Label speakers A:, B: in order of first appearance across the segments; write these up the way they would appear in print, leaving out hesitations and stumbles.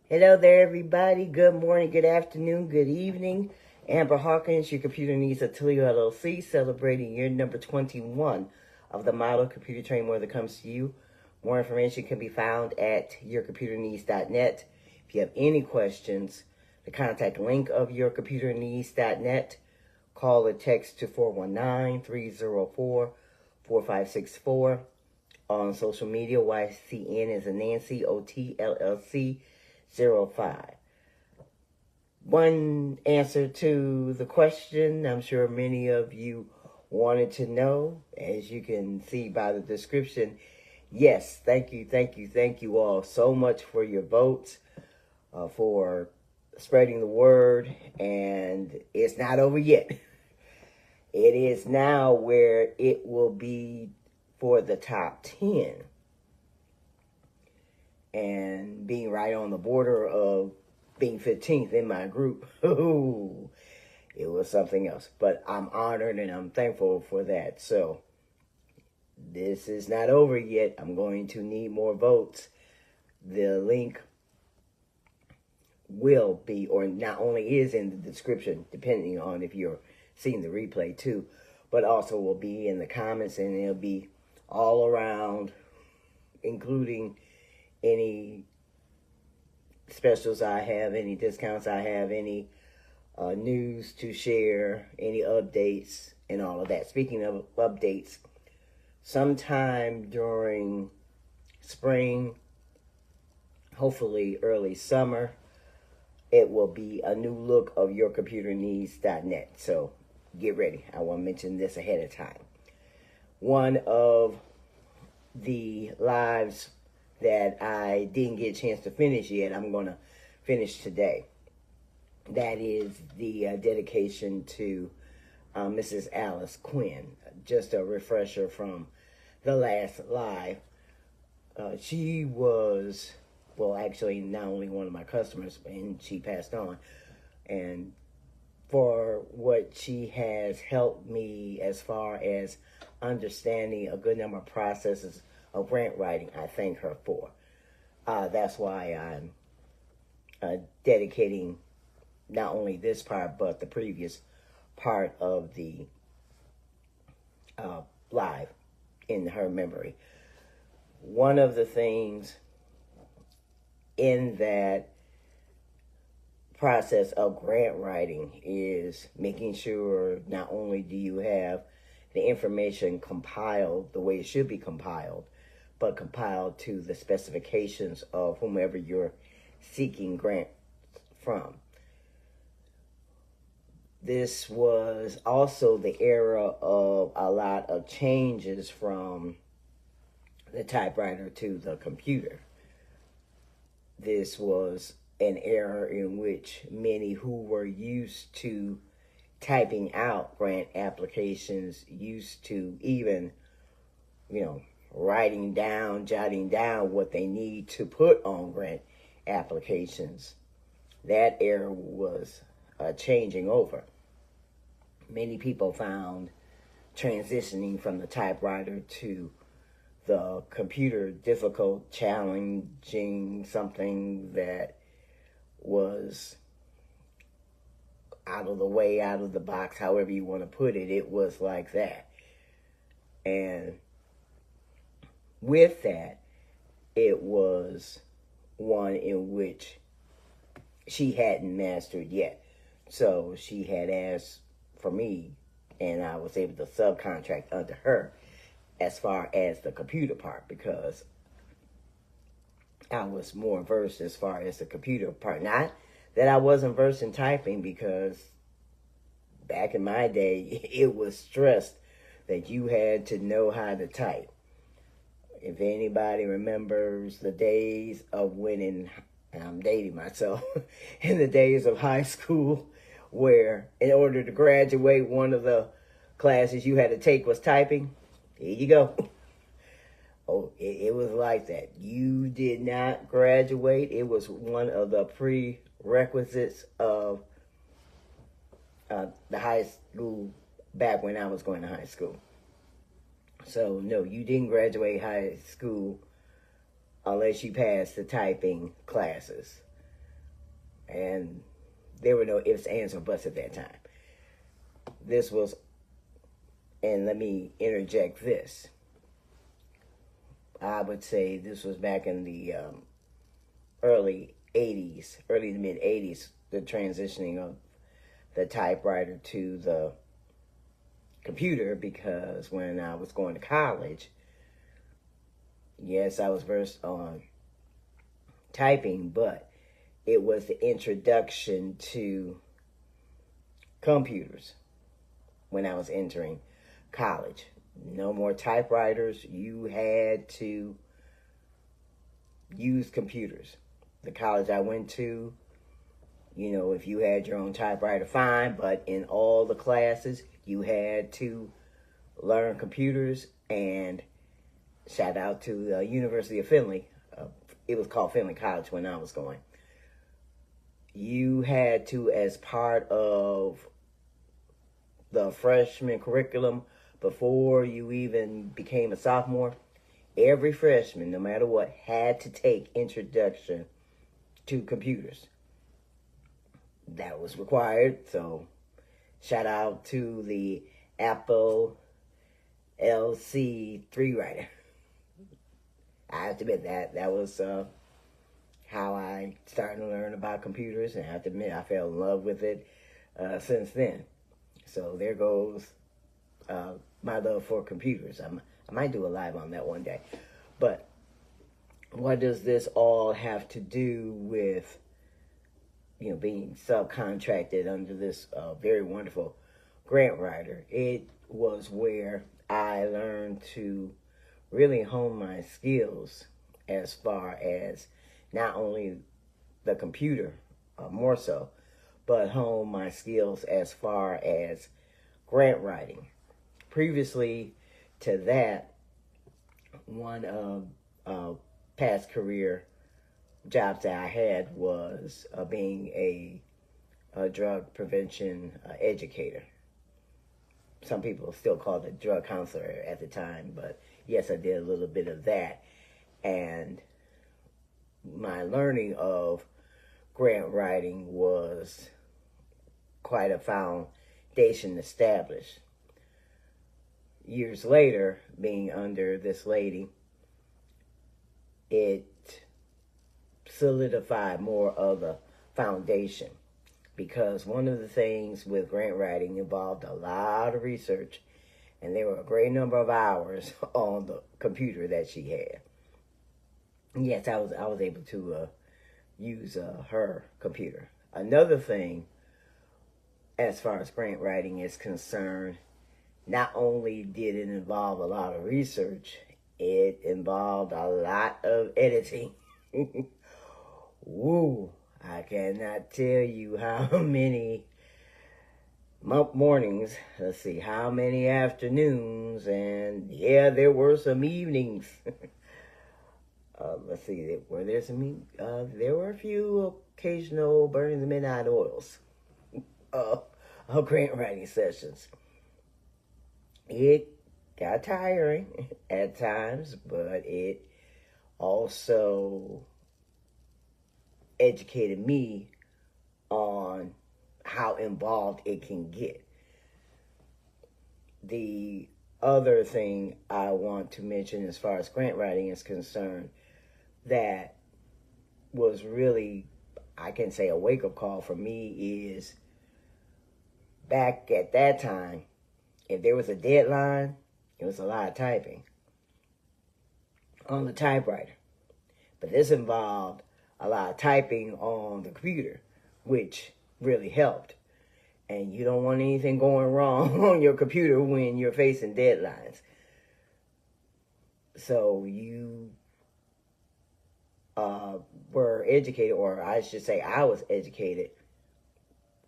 A: Hello there, everybody. Good morning, good afternoon, good evening. Amber Hawkins, your computer needs at Toledo LLC, celebrating year number 21 of the model computer training where it comes to you. More information can be found at yourcomputerneeds.net. If you have any questions, the contact link of yourcomputerneeds.net. Call or text to 419-304-4564. On social media, YCN is a Nancy, OTLLC 05. One answer to the question I'm sure many of you wanted to know, as you can see by the description. Yes, thank you all so much for your votes, for spreading the word, and it's not over yet. It is now where it will be for the top 10. And being right on the border of being 15th in my group, ooh, it was something else. But I'm honored and I'm thankful for that. So this is not over yet. I'm going to need more votes. The link will be, or not only is in the description, depending on if you're seeing the replay too, but also will be in the comments, and it'll be all around, including any specials I have, any discounts I have, any news to share, any updates, and all of that. Speaking of updates, sometime during spring, hopefully early summer, it will be a new look of yourcomputerneeds.net. So get ready. I want to mention this ahead of time. One of the lives that I didn't get a chance to finish yet, I'm going to finish today. That is the dedication to Mrs. Alice Quinn. Just a refresher from the last live. She was, well, actually not only one of my customers, and she passed on. And for what she has helped me as far as understanding a good number of processes of grant writing, I thank her for. That's why I'm dedicating not only this part, but the previous part of the live in her memory. One of the things in that process of grant writing is making sure not only do you have the information compiled the way it should be compiled, but compiled to the specifications of whomever you're seeking grant from. This was also the era of a lot of changes from the typewriter to the computer. This was an era in which many who were used to typing out grant applications, used to even, writing down, jotting down what they need to put on grant applications. That era was changing over. Many people found transitioning from the typewriter to the computer difficult, challenging, something that was out of the way, out of the box, however you want to put it. It was like that. And with that, it was one in which she hadn't mastered yet. So she had asked for me, and I was able to subcontract under her as far as the computer part, because I was more versed as far as the computer part. Not that I wasn't versed in typing, because back in my day, it was stressed that you had to know how to type. If anybody remembers the days of when, and I'm dating myself, in the days of high school, where in order to graduate, one of the classes you had to take was typing. Here you go. Oh, it was like that. You did not graduate. It was one of the prerequisites of the high school back when I was going to high school. So, no, you didn't graduate high school unless you passed the typing classes. And there were no ifs, ands, or buts at that time. This was, and let me interject this. I would say this was back in the early 80s, early to mid 80s, the transitioning of the typewriter to the computer, because when I was going to college, yes, I was versed on typing, but it was the introduction to computers when I was entering college. No more typewriters. You had to use computers. The college I went to, you know, if you had your own typewriter, fine, but in all the classes, you had to learn computers. And shout out to the University of Findlay. It was called Findlay College when I was going. You had to, as part of the freshman curriculum, before you even became a sophomore, every freshman, no matter what, had to take introduction to computers. That was required. So shout out to the Apple LC3 writer. I have to admit that was how I started to learn about computers, and I have to admit I fell in love with it since then. So there goes my love for computers. I might do a live on that one day. But what does this all have to do with, you know, being subcontracted under this very wonderful grant writer? It was where I learned to really hone my skills as far as not only the computer, more so, but hone my skills as far as grant writing. Previously to that, one of past career jobs that I had was being a drug prevention educator. Some people still call it drug counselor at the time, but yes, I did a little bit of that. And my learning of grant writing was quite a foundation established. Years later, being under this lady, it solidified more of the foundation, because one of the things with grant writing involved a lot of research, and there were a great number of hours on the computer that she had. Yes, I was able to use her computer. Another thing, as far as grant writing is concerned, not only did it involve a lot of research, it involved a lot of editing. Woo! I cannot tell you how many mornings, let's see, how many afternoons, and yeah, there were some evenings. Let's see, were there some, there were a few occasional burning the midnight oils of grant writing sessions. It got tiring at times, but it also educated me on how involved it can get. The other thing I want to mention as far as grant writing is concerned, that was really, I can say, a wake-up call for me is, back at that time, if there was a deadline, it was a lot of typing on the typewriter. But this involved a lot of typing on the computer, which really helped. And you don't want anything going wrong on your computer when you're facing deadlines. So you were educated, or I should say I was educated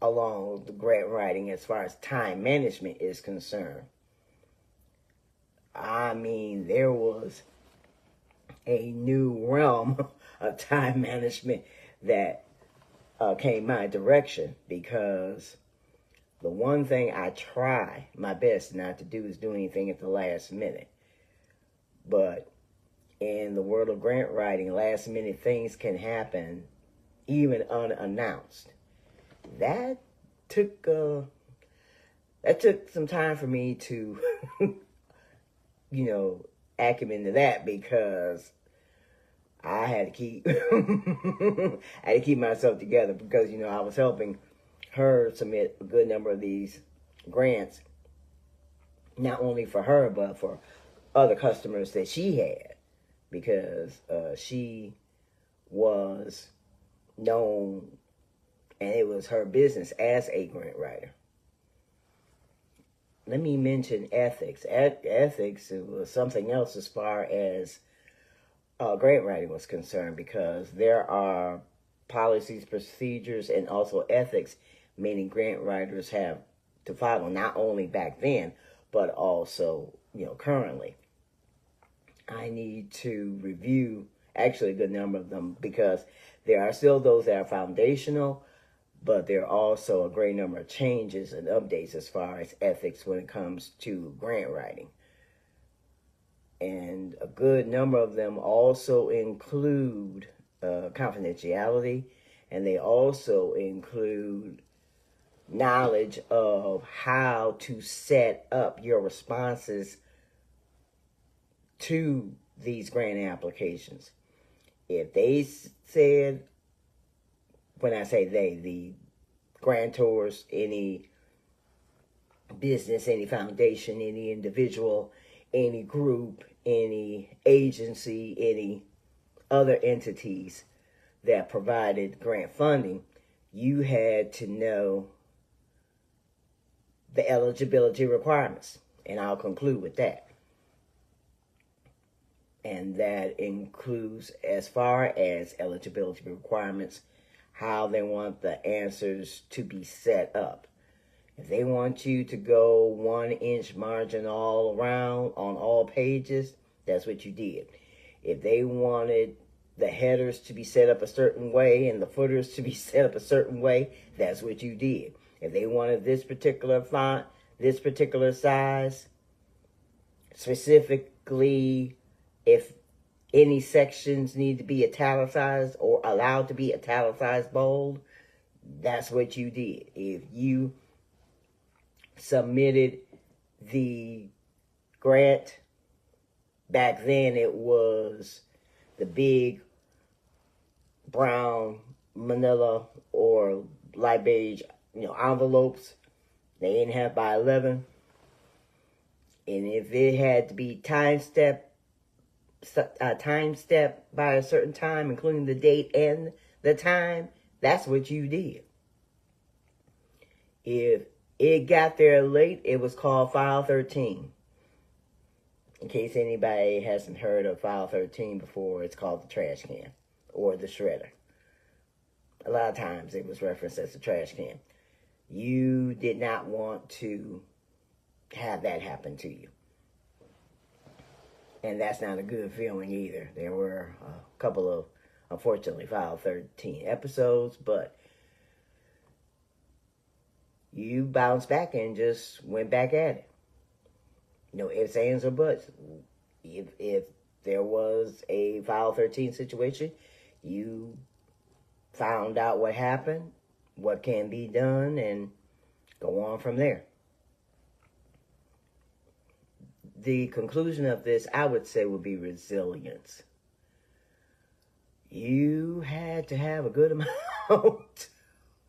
A: along the grant writing as far as time management is concerned. I mean, there was a new realm of time management that came my direction, because the one thing I try my best not to do is do anything at the last minute. But in the world of grant writing, last minute things can happen even unannounced. That took some time for me to, acumen to that, because I had to keep myself together, because I was helping her submit a good number of these grants, not only for her but for other customers that she had, because she was known, and it was her business as a grant writer. Let me mention ethics. Ethics was something else as far as grant writing was concerned, because there are policies, procedures, and also ethics, meaning grant writers have to follow, not only back then, but also, currently. I need to review actually a good number of them, because there are still those that are foundational, but there are also a great number of changes and updates as far as ethics when it comes to grant writing. And a good number of them also include confidentiality, and they also include knowledge of how to set up your responses to these grant applications. If they said, when I say they, the grantors, any business, any foundation, any individual, any group, any agency, any other entities that provided grant funding, you had to know the eligibility requirements. And I'll conclude with that. And that includes, as far as eligibility requirements, how they want the answers to be set up. If they want you to go 1-inch margin all around on all pages, that's what you did. If they wanted the headers to be set up a certain way and the footers to be set up a certain way, that's what you did. If they wanted this particular font, this particular size, specifically if any sections need to be italicized or allowed to be italicized bold, that's what you did. If you submitted the grant, back then it was the big brown manila or light beige, envelopes. They didn't have by 11. And if it had to be time step by a certain time, including the date and the time, that's what you did. If it got there late, it was called File 13. In case anybody hasn't heard of File 13 before, it's called the trash can or the shredder. A lot of times it was referenced as the trash can. You did not want to have that happen to you. And that's not a good feeling either. There were a couple of, unfortunately, File 13 episodes, but you bounced back and just went back at it. No ifs, ands, or buts. If there was a File 13 situation, you found out what happened, what can be done, and go on from there. The conclusion of this, I would say, would be resilience. You had to have a good amount.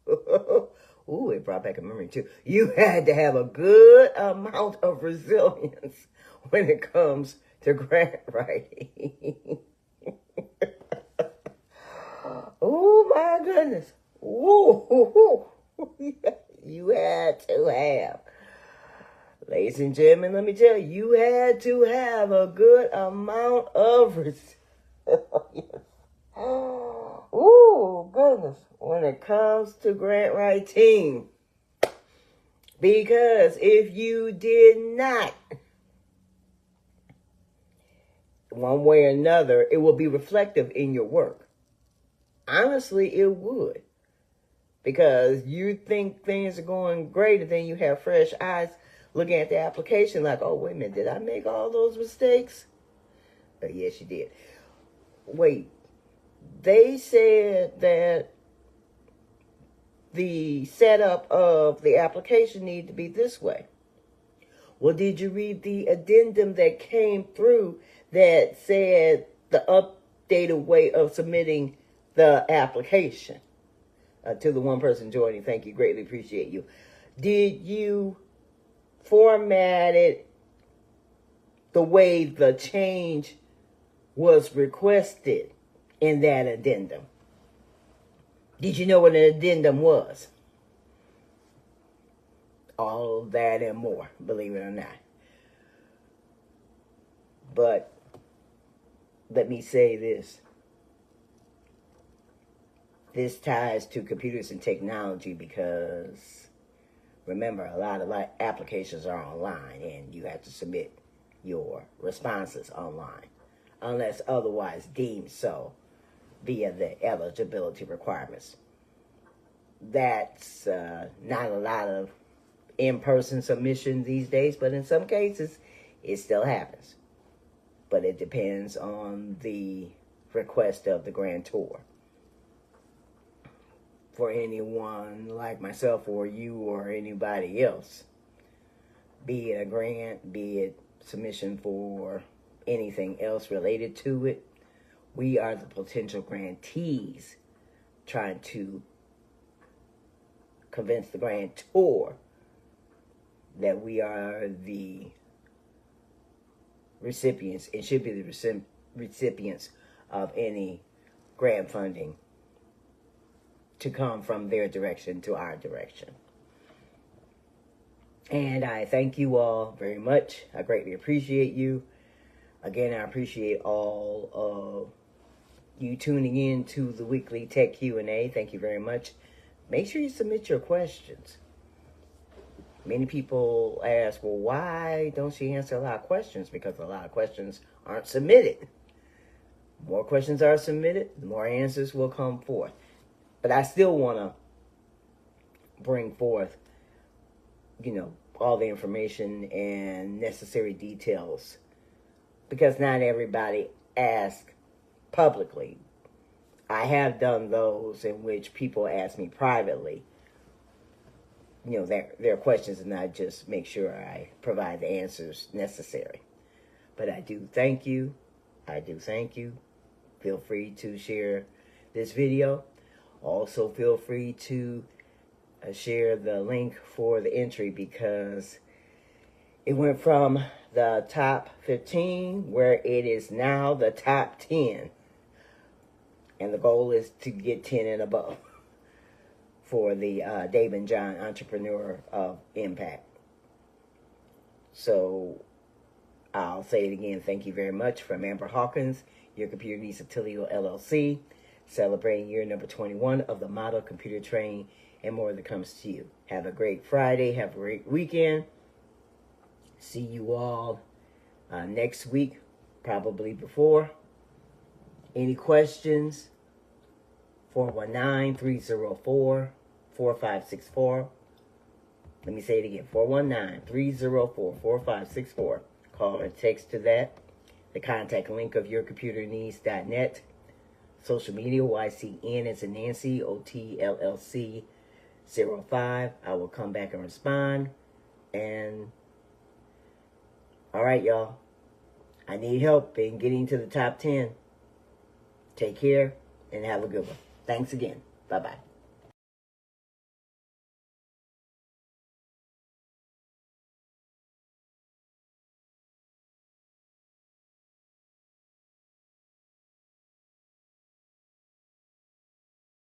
A: Ooh, it brought back a memory too. You had to have a good amount of resilience when it comes to grant writing. Oh my goodness. Ooh. You had to have. Ladies and gentlemen, let me tell you, you had to have a good amount of resilience. Oh, goodness, when it comes to grant writing. Because if you did not, one way or another, it will be reflective in your work. Honestly, it would. Because you think things are going great, and then you have fresh eyes looking at the application like, oh, wait a minute, did I make all those mistakes? But yes, you did. Wait, they said that the setup of the application need to be this way. Well, did you read the addendum that came through that said the updated way of submitting the application? To the one person joining, thank you, greatly appreciate you. Did you format it the way the change was requested in that addendum? Did you know what an addendum was? All that and more, believe it or not. But let me say this. This ties to computers and technology because, remember, a lot of applications are online and you have to submit your responses online, unless otherwise deemed so via the eligibility requirements. That's not a lot of in-person submission these days, but in some cases, it still happens. But it depends on the request of the grantor. For anyone like myself or you or anybody else, be it a grant, be it submission for anything else related to it, we are the potential grantees trying to convince the grantor that we are the recipients and should be the recipients of any grant funding to come from their direction to our direction. And I thank you all very much. I greatly appreciate you. Again, I appreciate all of you tuning in to the weekly Tech Q&A. Thank you very much. Make sure you submit your questions. Many people ask, well, why don't you answer a lot of questions? Because a lot of questions aren't submitted. The more questions are submitted, the more answers will come forth. But I still want to bring forth, all the information and necessary details. Because not everybody asks publicly. I have done those in which people ask me privately, their questions, and I just make sure I provide the answers necessary. But I do thank you. Feel free to share this video. Also, feel free to share the link for the entry because it went from the top 15 where it is now the top 10. And the goal is to get 10 and above for the Dave and John Entrepreneur of Impact. So I'll say it again. Thank you very much from Amber Hawkins, your computer niece of Toledo, LLC. Celebrating year number 21 of the model computer training and more that comes to you. Have a great Friday. Have a great weekend. See you all next week, probably before. Any questions? 419-304-4564. Let me say it again. 419-304-4564. Call or text to that. The contact link of yourcomputerneeds.net. Social media, YCN as in Nancy, OTLLC 05. I will come back and respond. And, all right, y'all. I need help in getting to the top 10. Take care and have a good one. Thanks again. Bye-bye.